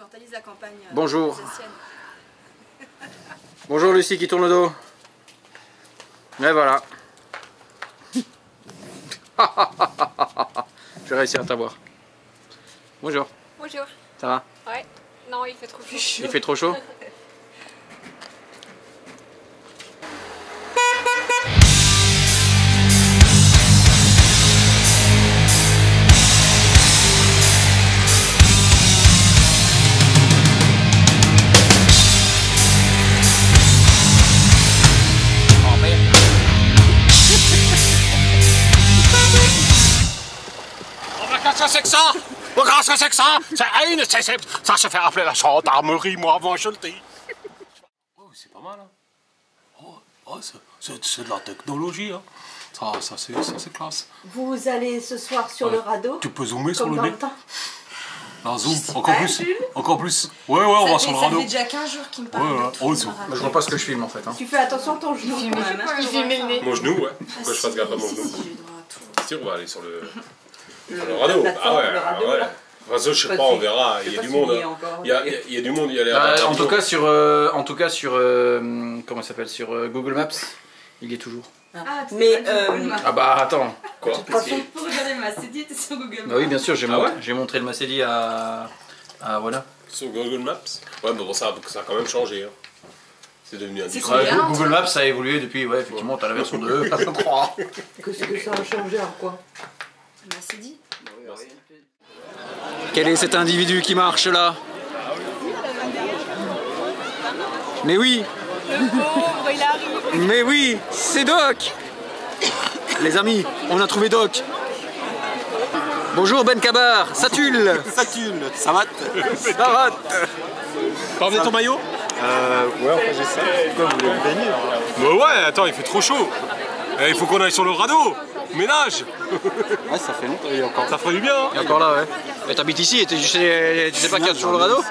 immortalise la campagne. Bonjour. Bonjour Lucie qui tourne le dos. Et voilà. Je vais réussir à t'avoir. Bonjour. Bonjour. Ça va? Ouais. Non, il fait trop chaud. Il fait trop chaud? Qu'est-ce que c'est que ça? Qu'est-ce que c'est que ça? Ça se fait appeler la gendarmerie, moi, avant, je le dis. Oh, c'est pas mal, hein? Oh, c'est de la technologie, hein? Ça c'est classe. Vous allez ce soir sur le radeau? Tu peux zoomer sur le dans nez? Là, zoom, encore plus. Ouais, on va sur le radeau. Ça fait déjà 15 jours qu'il me parle. Je vois pas ce que je filme en fait. Hein. Tu fais attention à ton genou. Il filme le nez. Mon genou, ouais. Pourquoi je fasse gaffe à mon genou? Si, on va aller sur le radeau. Ah ouais. Enfin, ça, je sais pas, on verra. Il y a du monde. Il y a du monde. Il y a l'air. En tout cas sur comment ça s'appelle, sur Google Maps, il y est toujours. Mais Ah bah attends. Quoi? Pour regarder ma CD, t'es sur Google Maps. Bah oui, bien sûr, j'ai montré le Macédi à voilà. Sur Google Maps? Ouais, mais bon, ça a quand même changé. Hein. C'est devenu un disque. Google Maps ça a évolué depuis, ouais, effectivement, t'as la version 2, je crois. qu'est-ce que ça a changé en quoi? Ma CD. Quel est cet individu qui marche là? Mais oui! Mais oui, c'est Doc! Les amis, on a trouvé Doc! Bonjour Ben Kabar, Satul! Satul, ça va? Ça va? T'as emmené ton maillot? Ouais, enfin j'ai ça. Pourquoi vous voulez me baigner? Bah ouais, attends, il fait trop chaud! Il faut qu'on aille sur le radeau! Ménage! Ouais, ça fait longtemps, il y a encore. Ça ferait du bien, hein? Il est encore là, ouais. Mais t'habites ici et tu sais pas qu'il y a sur le radeau?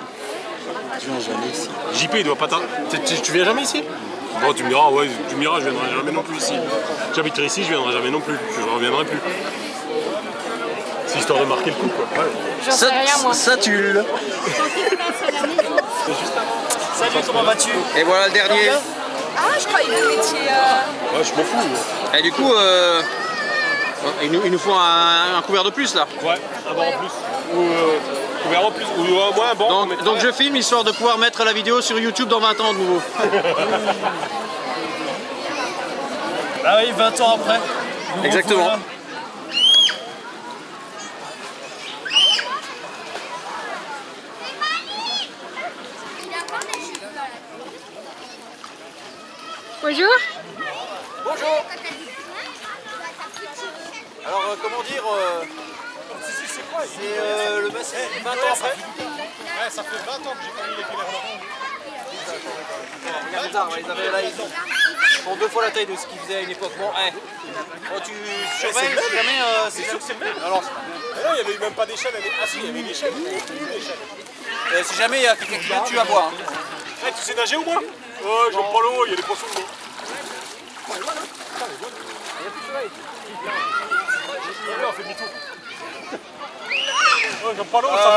Je viens jamais ici. JP, il doit pas tu viens jamais ici? Bon, tu me diras, ouais, je viendrai jamais non plus ici. J'habiterai ici, je viendrai jamais non plus. Je reviendrai plus. C'est histoire de marquer le coup, quoi. Ouais. J'en sais rien, moi. Satul! Salut, comment vas-tu? Et voilà le dernier. Ah, je croyais que vous étiez. Ouais, je m'en fous. Et du coup, il nous faut un couvert de plus là. Ouais, un banc en plus. Ou couvert en plus. Ou moins un banc. Donc je filme histoire de pouvoir mettre la vidéo sur YouTube dans 20 ans de nouveau. Ah oui, 20 ans après. Exactement. Bonjour. Bonjour. Alors comment dire, c'est quoi? C'est le Macédi 20 ans après. Ouais, ça fait 20 ans que j'ai pas mis les pieds vers Regarde, là, ils font 2 fois la taille de ce qu'ils faisaient à une époque. Bon, tu surveilles si jamais C'est sûr que c'est le même. Alors, non, il n'y avait même pas d'échelle. Ah si, il y avait une échelle. si jamais il y a quelqu'un qui vient, tu vas voir. Hey, tu sais nager ou moi? Oh, j'aime pas l'eau, il y a des poissons dedans. On fait demi-tour. Oh, j'aime pas l'eau, ça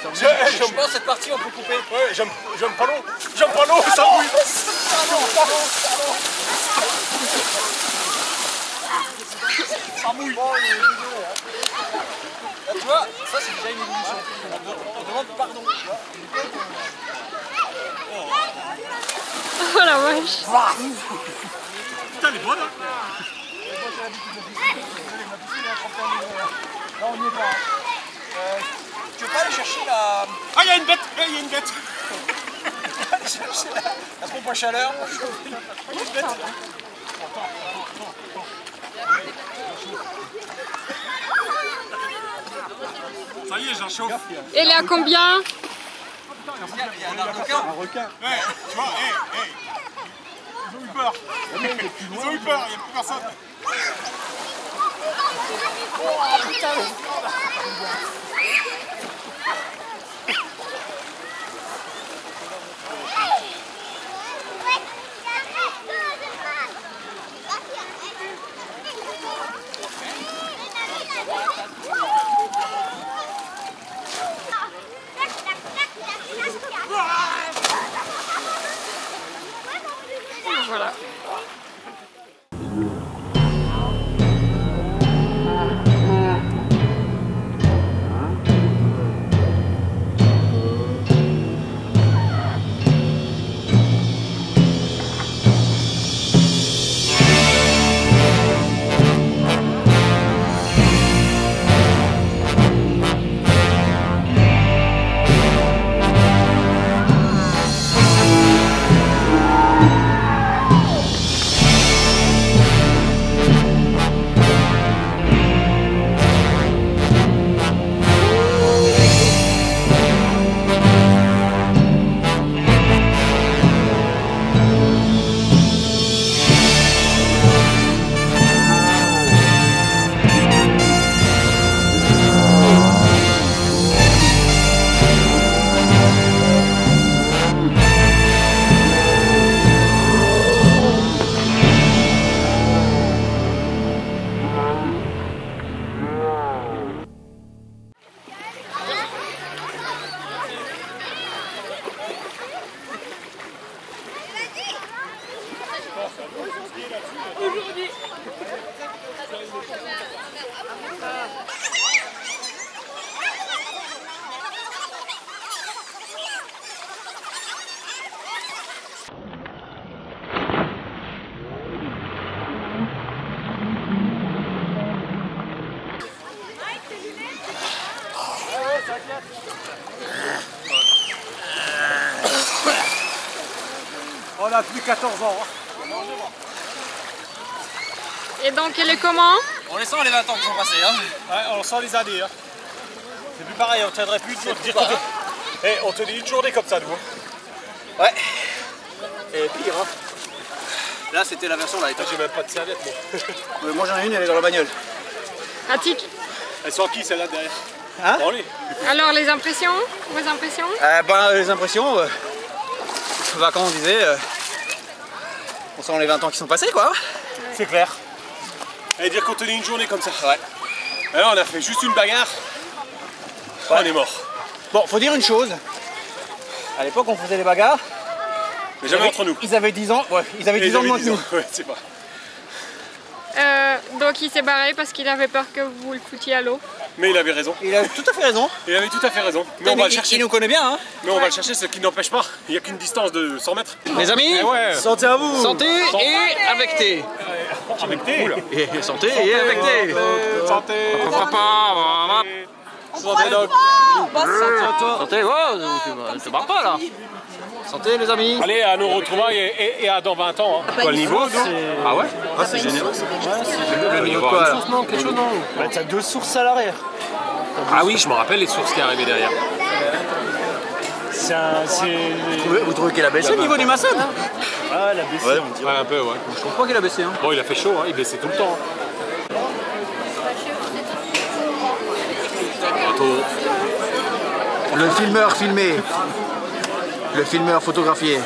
bouille. Je pense que cette partie on peut couper. Ouais, j'aime pas l'eau. J'aime pas l'eau, ça bouille. Ça bouille. Là, tu vois, ça c'est déjà une évolution. On demande pardon. Oh la vache. Putain, elle est bonne, hein. Là on n'y est pas. Tu veux pas aller chercher la... Ah, il y a une bête. Il y a une bête. la pompe à chaleur? Il y a une bête. Ça y est, j'en chauffe. Elle est à combien? Il y a un requin. Ouais, tu vois, ils ont eu peur. Ils ont eu peur, il n'y a plus personne. Voilà. On a plus 14 ans. Et donc, elle est comment? On les sent les 20 ans qui sont passés. Hein. Ouais, on sent les années. Hein. C'est plus pareil, on tiendrait plus de dire que... on tenait une journée comme ça, nous. Ouais. Et pire. Hein. Là, c'était la version light. J'ai même pas de serviette, moi. Moi, j'en ai une, elle est dans la bagnole. Attic. Elles sont qui, celle-là, derrière? Hein? Bon, allez. Alors, les impressions? Vos impressions? Les impressions, bah, comme on disait, on sent les 20 ans qui sont passés, quoi. C'est clair. Et dire qu'on tenait une journée comme ça. Ouais. Et là, on a fait juste une bagarre. Ouais. On est mort. Bon, faut dire une chose. À l'époque, on faisait les bagarres. Mais jamais entre nous. Ils avaient 10 ans, ouais, ils avaient 10 ans de moins que nous. Ouais, c'est pas. Donc, il s'est barré parce qu'il avait peur que vous le foutiez à l'eau. Mais il avait raison. Il a tout à fait raison. Il avait tout à fait raison. Mais on va le chercher. Il nous connaît bien, hein. Mais on va le chercher, ce qui n'empêche pas. Il n'y a qu'une distance de 100 mètres. Les amis, ouais. santé à vous. Santé et avec thé. Avec thé. Et santé et avec thé. Santé. Santé, Doc. Santé, oh, te barre pas là. Santé, les amis. Allez, à nos retrouvailles et à dans 20 ans. Hein. Quoi, le niveau? Ah ouais? Ah, c'est génial. Le niveau de quoi? Non, quelque chose, non. Bah, t'as 2 sources à l'arrière. Ah oui, je me rappelle les sources qui arrivaient derrière. Vous trouvez qu'elle a baissé au niveau du Massad? Ah, elle a baissé, on dirait. Ouais, un peu, ouais. Je trouve pas qu'elle a baissé. Hein. Bon, il a fait chaud, hein. Il baissait tout le temps. Le filmeur filmé. Le filmeur photographié.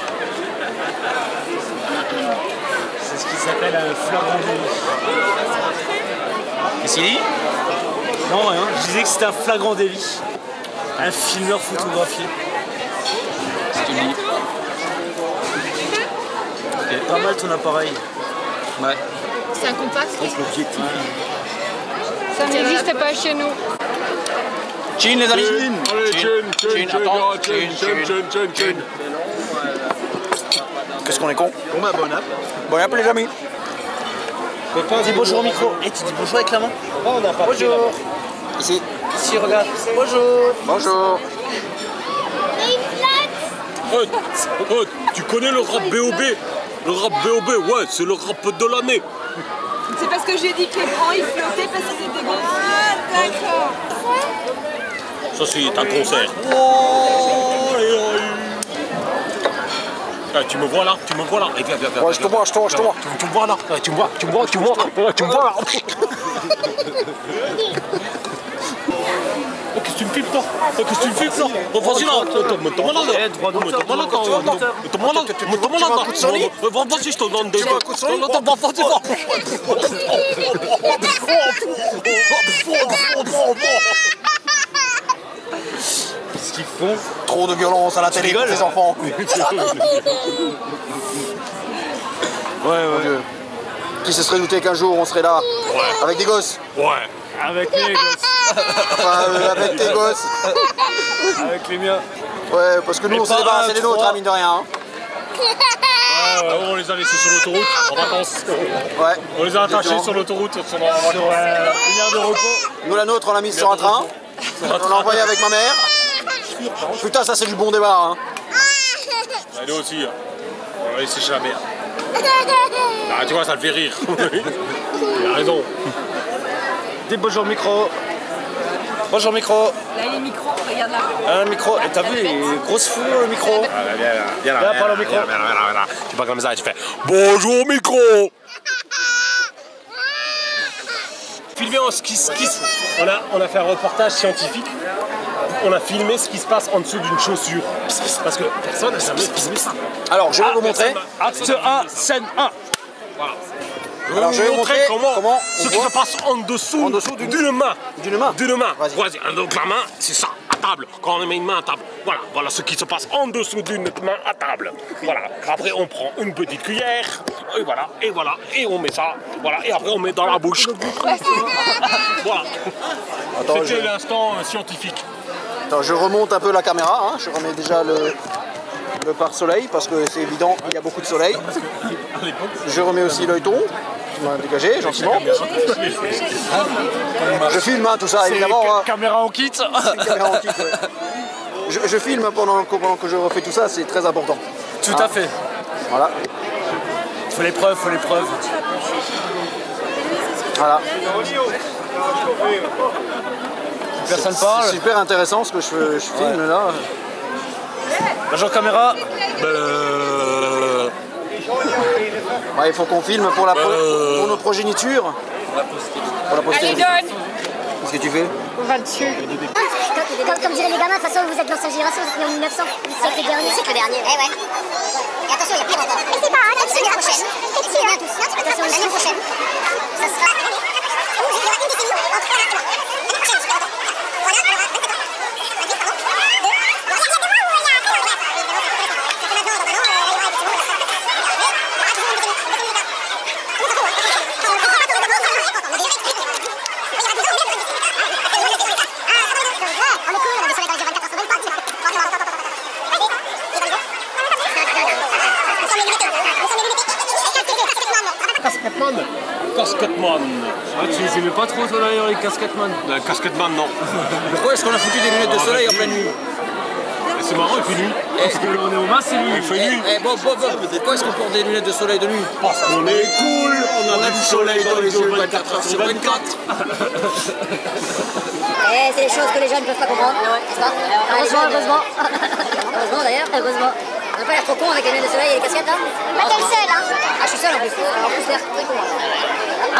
C'est ce qui s'appelle un flagrant délit. Qu'est-ce qu'il dit? Non, rien. Je disais que c'était un flagrant délit. Un filmeur photographié. C'est ce qu'il dit. Okay. Pas mal ton appareil. Ouais. C'est un compact. L'objectif. Ça n'existe pas chez nous. Chin, les amis. Chin. Qu'est-ce qu'on est con? Bon bah bon app. Bon app les amis. Dis bonjour au micro. Et tu dis bonjour avec la main. Oh, on a pas pris la main. Ici. Ici, regarde. Bonjour. Bonjour. Tu connais le rap BOB? Le rap BOB, ouais, c'est le rap de l'année. C'est parce que j'ai dit que les grands ils flottaient parce qu'ils étaient gonflés. Ah, d'accord. Ça, c'est un concert. Ah, tu me vois là? Et viens. Ouais, je te vois. Tu me vois là? Tu me vois là? Oh, qu'est-ce que tu me filmes, toi? Qu'est-ce que tu me filmes, là? Oh, vas-y, là. Mets-toi là. Vas-y, je te donne des... Qu'est-ce qu'ils font? Trop de violence à la télé pour les enfants. Ouais. Dieu. Qui se serait douté qu'un jour on serait là avec des gosses? Ouais. Avec les gosses. Enfin, avec tes gosses. Avec les miens. Ouais, parce que nous, on s'est débarrassé des nôtres, hein, mine de rien. Hein. On les a laissés sur l'autoroute en vacances. Ouais. On les a attachés sur l'autoroute. Sur une heure de repos. Nous, la nôtre, on l'a mise sur un train. On l'a envoyée avec ma mère. Putain, ça, c'est du bon débat. Hein. Nous aussi, on l'a laissé chez la mère. Ah, tu vois, ça le fait rire. Il a raison. Dis bonjour micro. Bonjour micro. Là, il est micro, regarde là. Un micro. Et t'as vu, il est grosse fourrure le micro. Viens là, parle au micro. Viens là. Tu parles comme ça et tu fais bonjour micro. Filmé en skiss. On a fait un reportage scientifique. On a filmé ce qui se passe en dessous d'une chaussure. Parce que personne n'a jamais filmé ça. Alors, je vais vous montrer. Acte 1, scène 1. Voilà. Alors, je vais vous montrer comment ce qui se passe en dessous d'une main. D'une main. Vas-y. Donc la main, c'est ça, à table. Quand on met une main à table. Voilà ce qui se passe en dessous d'une main à table. Voilà. Après, on prend une petite cuillère. Et voilà. Et on met ça. Voilà. Et après, on met dans la bouche. Voilà. C'était l'instant scientifique. Attends, je remonte un peu la caméra. Hein. Je remets déjà le pare-soleil parce que c'est évident, il y a beaucoup de soleil. Je remets aussi l'œilleton. Tu m'as dégagé gentiment. Je filme hein, tout ça évidemment. Hein. Caméra en kit. Caméra en kit, ouais. Je filme pendant que je refais tout ça, c'est très important. Tout à fait. Voilà. Faut les preuves. Voilà. Personne parle. C'est super intéressant ce que je filme là. Bonjour caméra. Ouais, il faut qu'on filme pour nos progénitures. Pour la postérité. Allez, donne. Qu'est-ce que tu fais? On va dessus. Comme diraient les gamins, de toute façon, vous êtes dans cette génération, vous êtes nés en 1900, du siècle dernier. C'est que le dernier. Eh ouais. Et attention, il y a pire encore. Mais c'est pas l'année prochaine. Attention, l'année prochaine. Ça sera. Casquetman. Tu les aimais pas trop toi d'ailleurs les casquetman? Casquetman, non. Pourquoi est-ce qu'on a foutu des lunettes de soleil en pleine nuit? C'est marrant, il fait nuit. Parce qu'on est au mât, c'est lui. Il fait nuit. Bob, pourquoi est-ce qu'on porte des lunettes de soleil de nuit? Parce qu'on est cool, on a du soleil dans les yeux 24 heures sur 24. Eh, c'est des choses que les jeunes ne peuvent pas comprendre, n'est-ce pas? Heureusement. Heureusement d'ailleurs, heureusement. On n'a pas l'air trop con avec les lunettes de soleil et les casquettes là? Bah t'es le seul hein. Ah je suis seul en plus. En plus l'air très con.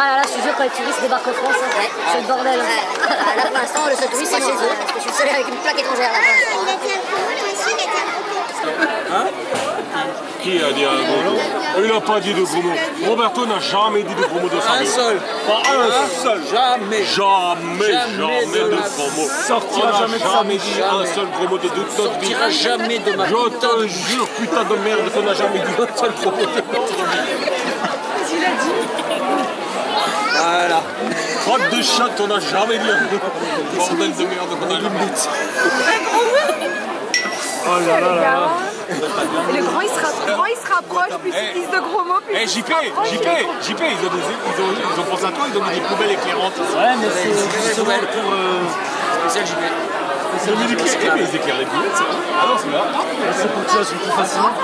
Ah là là, je te jure quand les touristes débarquent en France, hein, c'est le bordel. Là pour l'instant le seul touriste c'est chez eux. Parce que je suis seul avec une plaque étrangère là. Hein? Qui a dit un gros mot? Il n'a pas dit de gros mots. Roberto n'a jamais dit de gros mots de sa vie. Un seul. Pas un seul. Jamais. Jamais de gros mots. Sortira jamais de sa jamais dit un seul gros mot de notre vie. Sortira jamais de ma Je te jure, putain de merde, qu'on n'a jamais dit un seul gros mot de notre vie. Voilà. Crotte de chat, on n'a jamais dit un bordel de merde qu'on a jamais dit. Oh là là là. Et le grand il se rapproche, puis il utilise de gros mots, puis il se JP, rapproche. ils ont pensé à toi, ils ont mis des poubelles éclairantes. Ouais mais c'est justement pour... Spécial JP. Ils ont mis des poubelles, mais ils éclairent les poubelles, c'est vrai. Ah non, c'est là. C'est pour que ça soit plus facilement.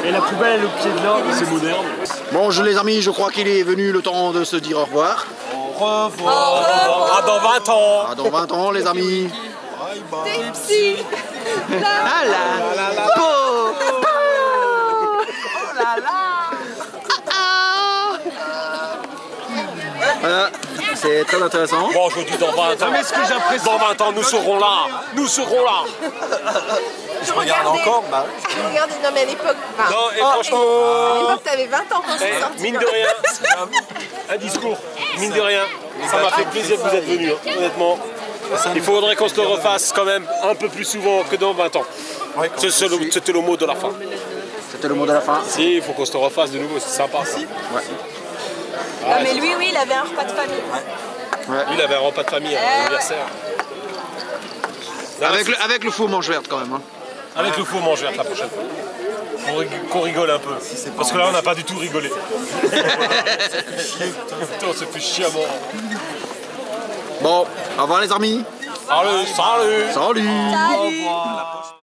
Et la poubelle elle est au pied de l'arbre. C'est moderne. Bon, les amis, je crois qu'il est venu le temps de se dire au revoir. Au revoir. À dans 20 ans. À dans 20 ans, les amis. T'es psy. Ah là. Oh là là. Voilà, c'est très intéressant. Bon, je vous dis dans 20 ans. Mais ce que j'apprécie... Dans 20 ans, nous serons là. Nous serons là. Je regarde encore, bah. Regardez, non mais à l'époque, Non, et franchement... à l'époque t'avais 20 ans quand c'est sorti. Mine de rien, un discours, mine de rien, ça m'a fait plaisir que vous êtes venus, hein, honnêtement. Il faudrait qu'on se le refasse quand même un peu plus souvent que dans 20 ans. C'était le mot de la fin. C'était le mot de la fin. Si, il faut qu'on se refasse de nouveau, c'est sympa ça. Ouais. Non, mais lui, oui, il avait un repas de famille. Il avait un repas de famille, un anniversaire. Avec le faux manche verte quand même. Hein. Avec le faux mange vert la prochaine fois. Qu'on rigole un peu. Parce que là, on n'a pas du tout rigolé. Putain, on s'est fait chier à mort. Bon, au revoir les amis. Salut. Salut. Salut.